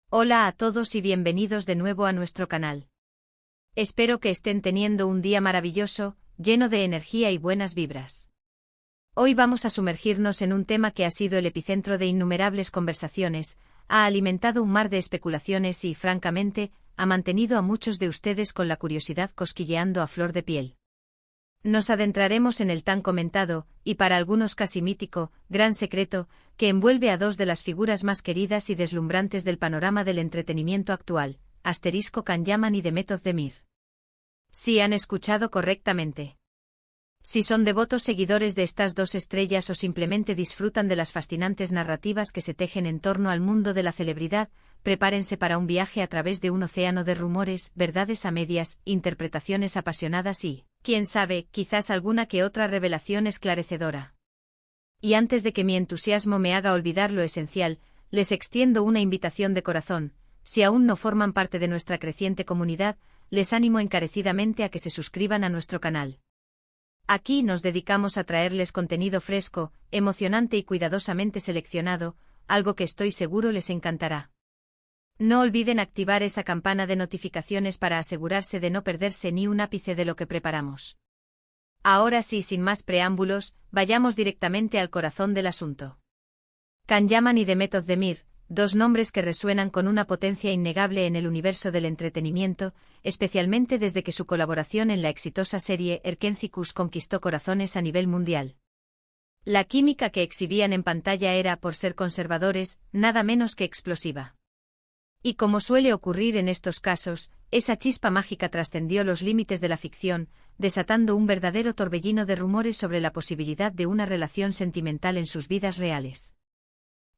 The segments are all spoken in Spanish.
Hola a todos y bienvenidos de nuevo a nuestro canal. Espero que estén teniendo un día maravilloso, lleno de energía y buenas vibras. Hoy vamos a sumergirnos en un tema que ha sido el epicentro de innumerables conversaciones, ha alimentado un mar de especulaciones y, francamente, ha mantenido a muchos de ustedes con la curiosidad cosquilleando a flor de piel. Nos adentraremos en el tan comentado, y para algunos casi mítico, gran secreto, que envuelve a dos de las figuras más queridas y deslumbrantes del panorama del entretenimiento actual, Can Yaman y Demet Özdemir. Sí han escuchado correctamente. Si son devotos seguidores de estas dos estrellas o simplemente disfrutan de las fascinantes narrativas que se tejen en torno al mundo de la celebridad, prepárense para un viaje a través de un océano de rumores, verdades a medias, interpretaciones apasionadas y, quién sabe, quizás alguna que otra revelación esclarecedora. Y antes de que mi entusiasmo me haga olvidar lo esencial, les extiendo una invitación de corazón. Si aún no forman parte de nuestra creciente comunidad, les animo encarecidamente a que se suscriban a nuestro canal. Aquí nos dedicamos a traerles contenido fresco, emocionante y cuidadosamente seleccionado, algo que estoy seguro les encantará. No olviden activar esa campana de notificaciones para asegurarse de no perderse ni un ápice de lo que preparamos. Ahora sí, sin más preámbulos, vayamos directamente al corazón del asunto. Can Yaman y Demet Özdemir, dos nombres que resuenan con una potencia innegable en el universo del entretenimiento, especialmente desde que su colaboración en la exitosa serie Erkenci conquistó corazones a nivel mundial. La química que exhibían en pantalla era, por ser conservadores, nada menos que explosiva. Y como suele ocurrir en estos casos, esa chispa mágica trascendió los límites de la ficción, desatando un verdadero torbellino de rumores sobre la posibilidad de una relación sentimental en sus vidas reales.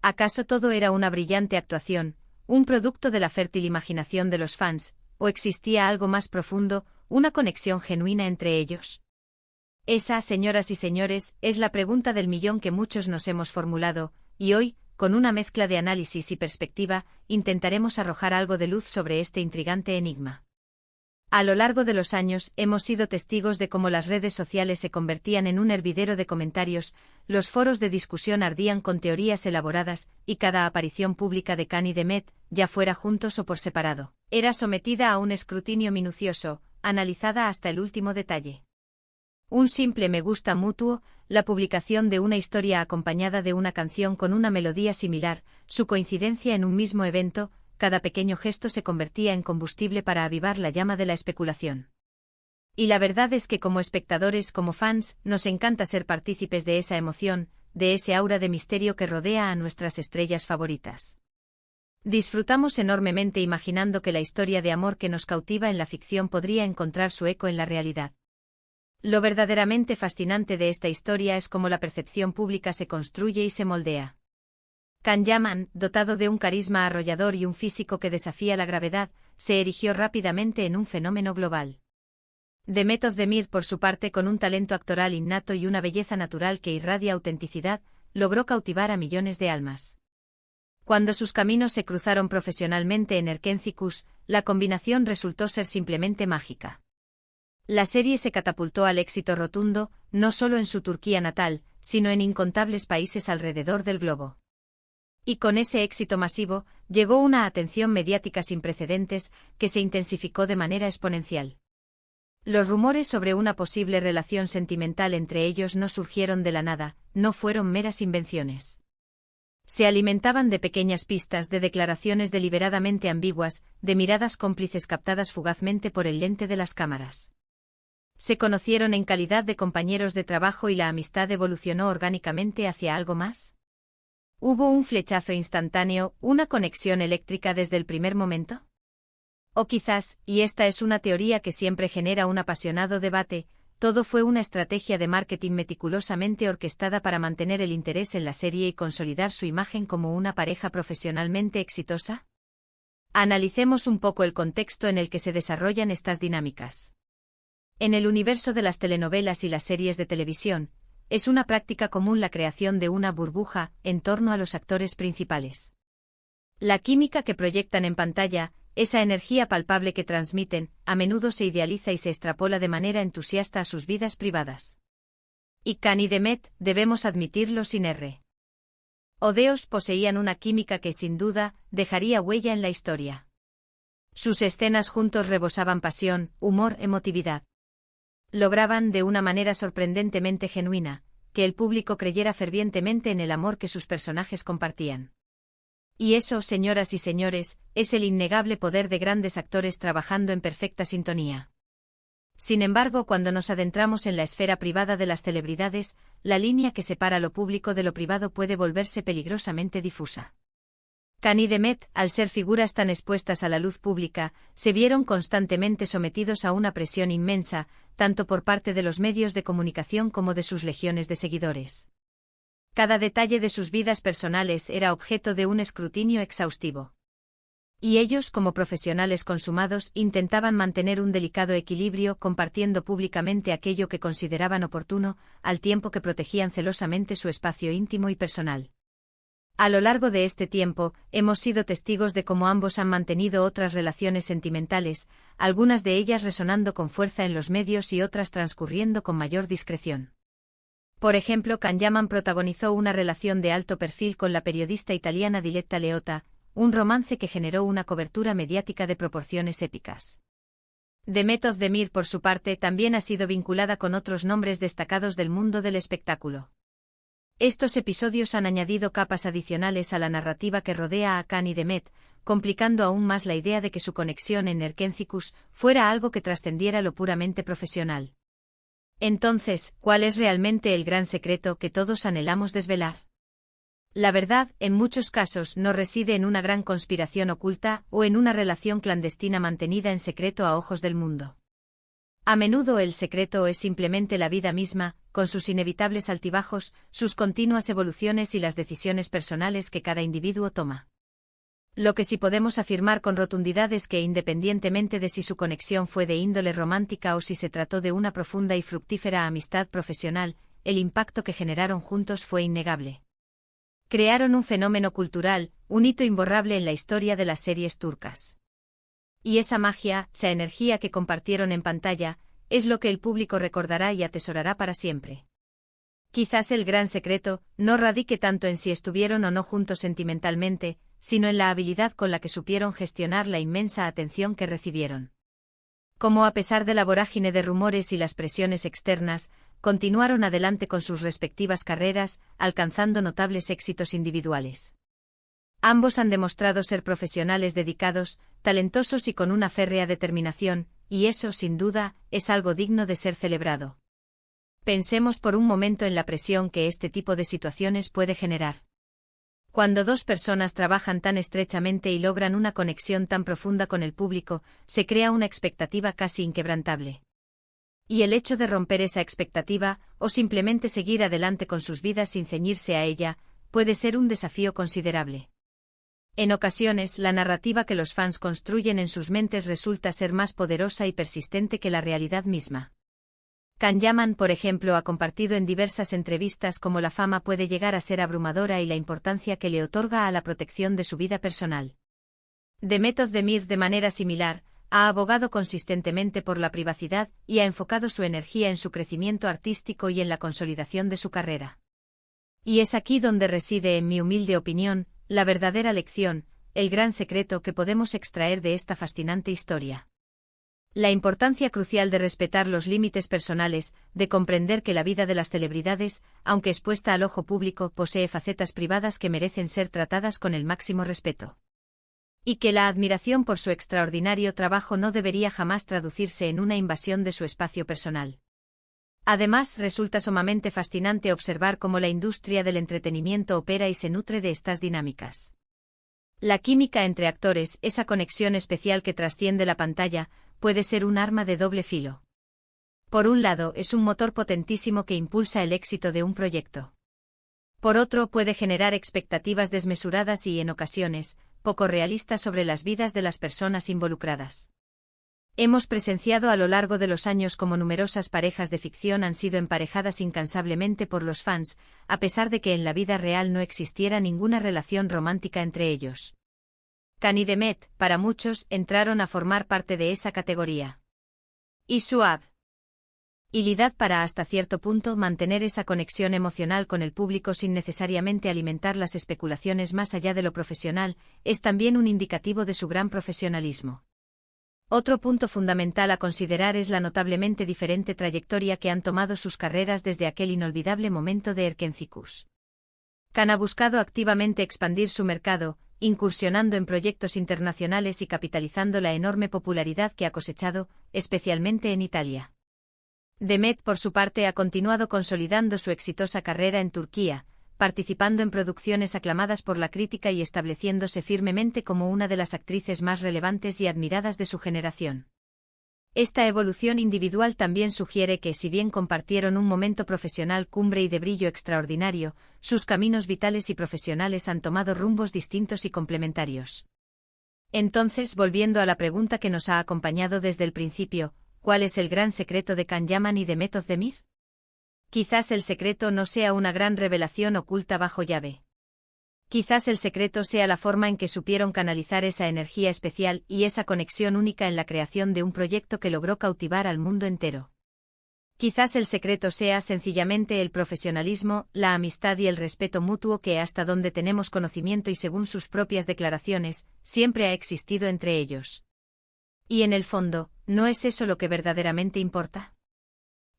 ¿Acaso todo era una brillante actuación, un producto de la fértil imaginación de los fans, o existía algo más profundo, una conexión genuina entre ellos? Esa, señoras y señores, es la pregunta del millón que muchos nos hemos formulado, y hoy, con una mezcla de análisis y perspectiva, intentaremos arrojar algo de luz sobre este intrigante enigma. A lo largo de los años, hemos sido testigos de cómo las redes sociales se convertían en un hervidero de comentarios, los foros de discusión ardían con teorías elaboradas, y cada aparición pública de Can y Demet, ya fuera juntos o por separado, era sometida a un escrutinio minucioso, analizada hasta el último detalle. Un simple me gusta mutuo, la publicación de una historia acompañada de una canción con una melodía similar, su coincidencia en un mismo evento, cada pequeño gesto se convertía en combustible para avivar la llama de la especulación. Y la verdad es que como espectadores, como fans, nos encanta ser partícipes de esa emoción, de ese aura de misterio que rodea a nuestras estrellas favoritas. Disfrutamos enormemente imaginando que la historia de amor que nos cautiva en la ficción podría encontrar su eco en la realidad. Lo verdaderamente fascinante de esta historia es cómo la percepción pública se construye y se moldea. Can Yaman, dotado de un carisma arrollador y un físico que desafía la gravedad, se erigió rápidamente en un fenómeno global. Demet Özdemir, por su parte, con un talento actoral innato y una belleza natural que irradia autenticidad, logró cautivar a millones de almas. Cuando sus caminos se cruzaron profesionalmente en Erkenci, la combinación resultó ser simplemente mágica. La serie se catapultó al éxito rotundo, no solo en su Turquía natal, sino en incontables países alrededor del globo. Y con ese éxito masivo, llegó una atención mediática sin precedentes, que se intensificó de manera exponencial. Los rumores sobre una posible relación sentimental entre ellos no surgieron de la nada, no fueron meras invenciones. Se alimentaban de pequeñas pistas, de declaraciones deliberadamente ambiguas, de miradas cómplices captadas fugazmente por el lente de las cámaras. Se conocieron en calidad de compañeros de trabajo y la amistad evolucionó orgánicamente hacia algo más. ¿Hubo un flechazo instantáneo, una conexión eléctrica desde el primer momento? O quizás, y esta es una teoría que siempre genera un apasionado debate, todo fue una estrategia de marketing meticulosamente orquestada para mantener el interés en la serie y consolidar su imagen como una pareja profesionalmente exitosa. Analicemos un poco el contexto en el que se desarrollan estas dinámicas. En el universo de las telenovelas y las series de televisión, es una práctica común la creación de una burbuja en torno a los actores principales. La química que proyectan en pantalla, esa energía palpable que transmiten, a menudo se idealiza y se extrapola de manera entusiasta a sus vidas privadas. Y Can y Demet, debemos admitirlo sin R. Odeos poseían una química que sin duda dejaría huella en la historia. Sus escenas juntos rebosaban pasión, humor, emotividad. Lograban, de una manera sorprendentemente genuina, que el público creyera fervientemente en el amor que sus personajes compartían. Y eso, señoras y señores, es el innegable poder de grandes actores trabajando en perfecta sintonía. Sin embargo, cuando nos adentramos en la esfera privada de las celebridades, la línea que separa lo público de lo privado puede volverse peligrosamente difusa. Khan y Demet, al ser figuras tan expuestas a la luz pública, se vieron constantemente sometidos a una presión inmensa, tanto por parte de los medios de comunicación como de sus legiones de seguidores. Cada detalle de sus vidas personales era objeto de un escrutinio exhaustivo. Y ellos, como profesionales consumados, intentaban mantener un delicado equilibrio compartiendo públicamente aquello que consideraban oportuno, al tiempo que protegían celosamente su espacio íntimo y personal. A lo largo de este tiempo, hemos sido testigos de cómo ambos han mantenido otras relaciones sentimentales, algunas de ellas resonando con fuerza en los medios y otras transcurriendo con mayor discreción. Por ejemplo, Can Yaman protagonizó una relación de alto perfil con la periodista italiana Diletta Leotta, un romance que generó una cobertura mediática de proporciones épicas. Demet Özdemir, por su parte, también ha sido vinculada con otros nombres destacados del mundo del espectáculo. Estos episodios han añadido capas adicionales a la narrativa que rodea a Can y Demet, complicando aún más la idea de que su conexión en Erkenciskus fuera algo que trascendiera lo puramente profesional. Entonces, ¿cuál es realmente el gran secreto que todos anhelamos desvelar? La verdad, en muchos casos, no reside en una gran conspiración oculta o en una relación clandestina mantenida en secreto a ojos del mundo. A menudo el secreto es simplemente la vida misma, con sus inevitables altibajos, sus continuas evoluciones y las decisiones personales que cada individuo toma. Lo que sí podemos afirmar con rotundidad es que, independientemente de si su conexión fue de índole romántica o si se trató de una profunda y fructífera amistad profesional, el impacto que generaron juntos fue innegable. Crearon un fenómeno cultural, un hito imborrable en la historia de las series turcas. Y esa magia, esa energía que compartieron en pantalla, es lo que el público recordará y atesorará para siempre. Quizás el gran secreto no radique tanto en si estuvieron o no juntos sentimentalmente, sino en la habilidad con la que supieron gestionar la inmensa atención que recibieron. Cómo, a pesar de la vorágine de rumores y las presiones externas, continuaron adelante con sus respectivas carreras, alcanzando notables éxitos individuales. Ambos han demostrado ser profesionales dedicados, talentosos y con una férrea determinación, y eso, sin duda, es algo digno de ser celebrado. Pensemos por un momento en la presión que este tipo de situaciones puede generar. Cuando dos personas trabajan tan estrechamente y logran una conexión tan profunda con el público, se crea una expectativa casi inquebrantable. Y el hecho de romper esa expectativa, o simplemente seguir adelante con sus vidas sin ceñirse a ella, puede ser un desafío considerable. En ocasiones, la narrativa que los fans construyen en sus mentes resulta ser más poderosa y persistente que la realidad misma. Can Yaman, por ejemplo, ha compartido en diversas entrevistas cómo la fama puede llegar a ser abrumadora y la importancia que le otorga a la protección de su vida personal. Demet Özdemir, de manera similar, ha abogado consistentemente por la privacidad y ha enfocado su energía en su crecimiento artístico y en la consolidación de su carrera. Y es aquí donde reside, en mi humilde opinión, la verdadera lección, el gran secreto que podemos extraer de esta fascinante historia. La importancia crucial de respetar los límites personales, de comprender que la vida de las celebridades, aunque expuesta al ojo público, posee facetas privadas que merecen ser tratadas con el máximo respeto. Y que la admiración por su extraordinario trabajo no debería jamás traducirse en una invasión de su espacio personal. Además, resulta sumamente fascinante observar cómo la industria del entretenimiento opera y se nutre de estas dinámicas. La química entre actores, esa conexión especial que trasciende la pantalla, puede ser un arma de doble filo. Por un lado, es un motor potentísimo que impulsa el éxito de un proyecto. Por otro, puede generar expectativas desmesuradas y, en ocasiones, poco realistas sobre las vidas de las personas involucradas. Hemos presenciado a lo largo de los años cómo numerosas parejas de ficción han sido emparejadas incansablemente por los fans, a pesar de que en la vida real no existiera ninguna relación romántica entre ellos. Can y Demet, para muchos, entraron a formar parte de esa categoría. Y Suab. Habilidad para hasta cierto punto mantener esa conexión emocional con el público sin necesariamente alimentar las especulaciones más allá de lo profesional, es también un indicativo de su gran profesionalismo. Otro punto fundamental a considerar es la notablemente diferente trayectoria que han tomado sus carreras desde aquel inolvidable momento de Erkencicus. Khan ha buscado activamente expandir su mercado, incursionando en proyectos internacionales y capitalizando la enorme popularidad que ha cosechado, especialmente en Italia. Demet, por su parte, ha continuado consolidando su exitosa carrera en Turquía, participando en producciones aclamadas por la crítica y estableciéndose firmemente como una de las actrices más relevantes y admiradas de su generación. Esta evolución individual también sugiere que, si bien compartieron un momento profesional cumbre y de brillo extraordinario, sus caminos vitales y profesionales han tomado rumbos distintos y complementarios. Entonces, volviendo a la pregunta que nos ha acompañado desde el principio, ¿cuál es el gran secreto de Can Yaman y de Demet Özdemir? Quizás el secreto no sea una gran revelación oculta bajo llave. Quizás el secreto sea la forma en que supieron canalizar esa energía especial y esa conexión única en la creación de un proyecto que logró cautivar al mundo entero. Quizás el secreto sea sencillamente el profesionalismo, la amistad y el respeto mutuo que, hasta donde tenemos conocimiento y según sus propias declaraciones, siempre ha existido entre ellos. Y en el fondo, ¿no es eso lo que verdaderamente importa?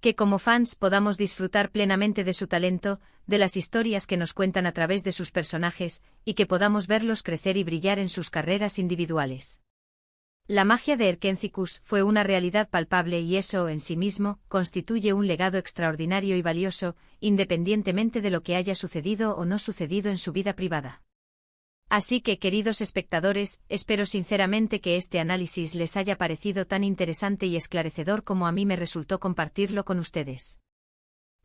Que como fans podamos disfrutar plenamente de su talento, de las historias que nos cuentan a través de sus personajes, y que podamos verlos crecer y brillar en sus carreras individuales. La magia de Erkencicus fue una realidad palpable y eso, en sí mismo, constituye un legado extraordinario y valioso, independientemente de lo que haya sucedido o no sucedido en su vida privada. Así que, queridos espectadores, espero sinceramente que este análisis les haya parecido tan interesante y esclarecedor como a mí me resultó compartirlo con ustedes.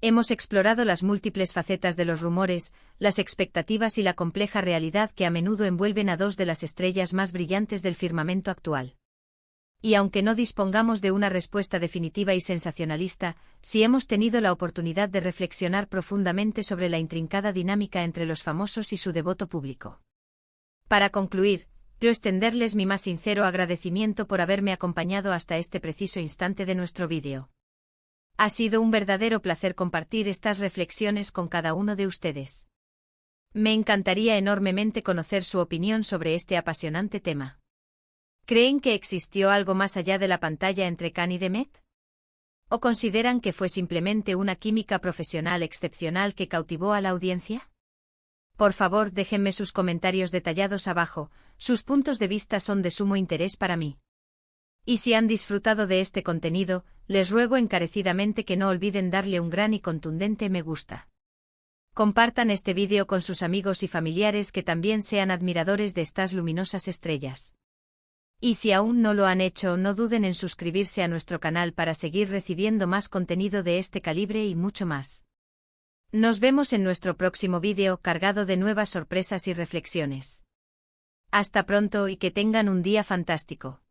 Hemos explorado las múltiples facetas de los rumores, las expectativas y la compleja realidad que a menudo envuelven a dos de las estrellas más brillantes del firmamento actual. Y aunque no dispongamos de una respuesta definitiva y sensacionalista, sí hemos tenido la oportunidad de reflexionar profundamente sobre la intrincada dinámica entre los famosos y su devoto público. Para concluir, quiero extenderles mi más sincero agradecimiento por haberme acompañado hasta este preciso instante de nuestro vídeo. Ha sido un verdadero placer compartir estas reflexiones con cada uno de ustedes. Me encantaría enormemente conocer su opinión sobre este apasionante tema. ¿Creen que existió algo más allá de la pantalla entre Khan y Demet? ¿O consideran que fue simplemente una química profesional excepcional que cautivó a la audiencia? Por favor, déjenme sus comentarios detallados abajo, sus puntos de vista son de sumo interés para mí. Y si han disfrutado de este contenido, les ruego encarecidamente que no olviden darle un gran y contundente me gusta. Compartan este vídeo con sus amigos y familiares que también sean admiradores de estas luminosas estrellas. Y si aún no lo han hecho, no duden en suscribirse a nuestro canal para seguir recibiendo más contenido de este calibre y mucho más. Nos vemos en nuestro próximo vídeo cargado de nuevas sorpresas y reflexiones. Hasta pronto y que tengan un día fantástico.